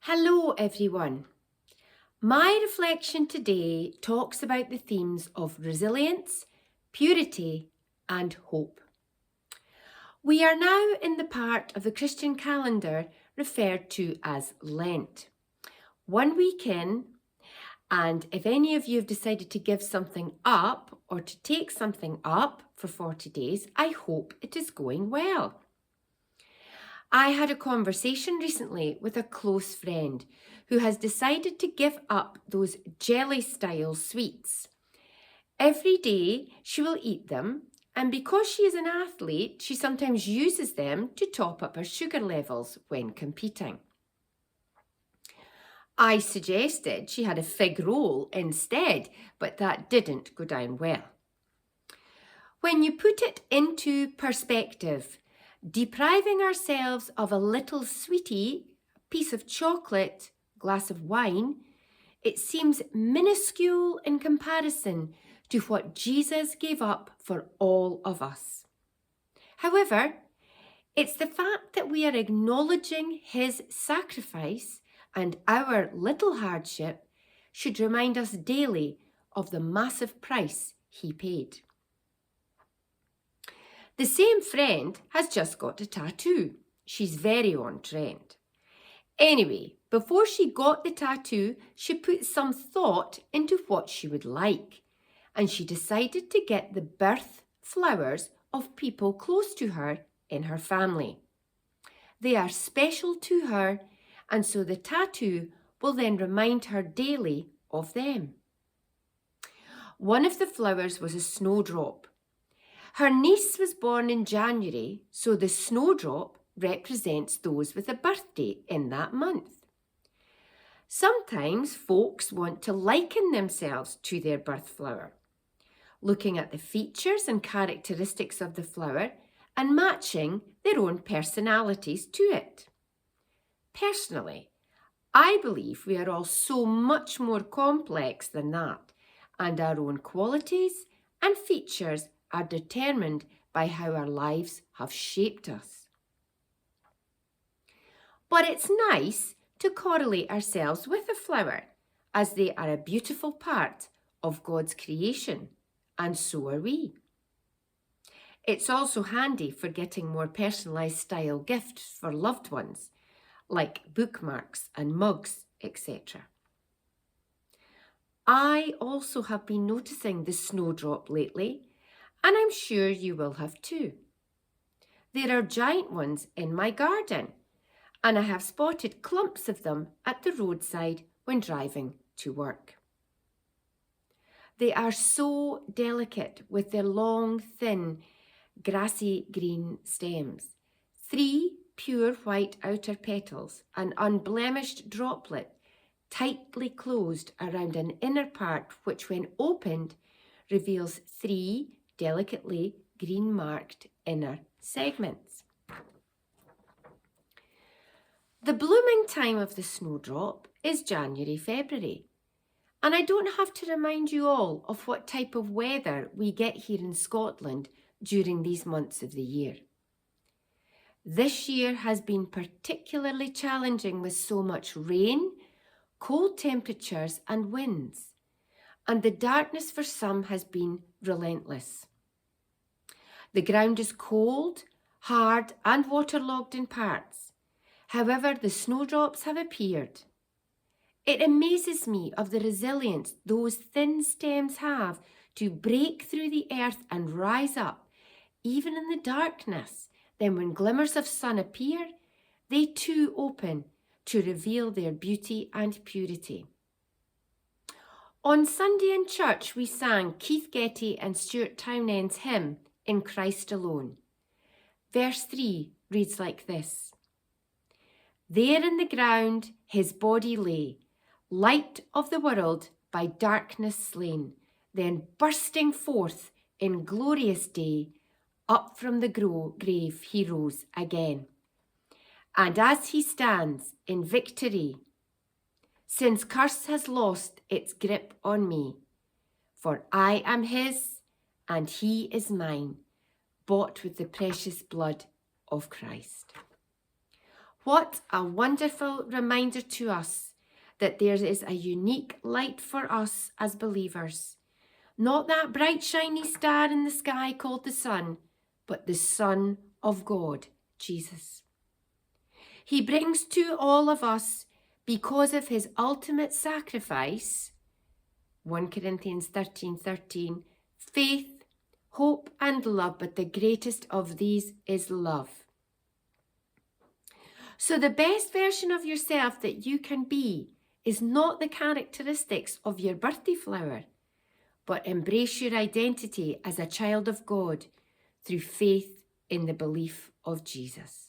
Hello everyone. My reflection today talks about the themes of resilience, purity and hope. We are now in the part of the Christian calendar referred to as Lent. 1 week in, and if any of you have decided to give something up or to take something up for 40 days, I hope it is going well. I had a conversation recently with a close friend who has decided to give up those jelly-style sweets. Every day she will eat them, and because she is an athlete, she sometimes uses them to top up her sugar levels when competing. I suggested she had a fig roll instead, but that didn't go down well. When you put it into perspective, depriving ourselves of a little sweetie, piece of chocolate, glass of wine, it seems minuscule in comparison to what Jesus gave up for all of us. However, it's the fact that we are acknowledging his sacrifice and our little hardship should remind us daily of the massive price he paid. The same friend has just got a tattoo. She's very on trend. Anyway, before she got the tattoo, she put some thought into what she would like, and she decided to get the birth flowers of people close to her in her family. They are special to her, and so the tattoo will then remind her daily of them. One of the flowers was a snowdrop. Her niece was born in January, so the snowdrop represents those with a birthday in that month. Sometimes folks want to liken themselves to their birth flower, looking at the features and characteristics of the flower and matching their own personalities to it. Personally, I believe we are all so much more complex than that, and our own qualities and features are determined by how our lives have shaped us. But it's nice to correlate ourselves with a flower, as they are a beautiful part of God's creation, and so are we. It's also handy for getting more personalised style gifts for loved ones, like bookmarks and mugs, etc. I also have been noticing the snowdrop lately, and I'm sure you will have too. There are giant ones in my garden, and I have spotted clumps of them at the roadside when driving to work. They are so delicate with their long, thin, grassy green stems. 3 pure white outer petals, an unblemished droplet, tightly closed around an inner part which, when opened, reveals 3 delicately green-marked inner segments. The blooming time of the snowdrop is January-February, and I don't have to remind you all of what type of weather we get here in Scotland during these months of the year. This year has been particularly challenging with so much rain, cold temperatures and winds, and the darkness for some has been relentless. The ground is cold, hard and waterlogged in parts. However, the snowdrops have appeared. It amazes me of the resilience those thin stems have to break through the earth and rise up, even in the darkness. Then when glimmers of sun appear, they too open to reveal their beauty and purity. On Sunday in church, we sang Keith Getty and Stuart Townend's hymn, In Christ Alone. Verse 3 reads like this: There in the ground his body lay, light of the world by darkness slain, then bursting forth in glorious day, up from the grave he rose again. And as he stands in victory, sin's curse has lost its grip on me, for I am his and he is mine, bought with the precious blood of Christ. What a wonderful reminder to us that there is a unique light for us as believers. Not that bright shiny star in the sky called the sun, but the Son of God, Jesus. He brings to all of us, because of his ultimate sacrifice, 1 Corinthians 13:13, faith, hope and love, but the greatest of these is love. So the best version of yourself that you can be is not the characteristics of your birthday flower, but embrace your identity as a child of God through faith in the belief of Jesus.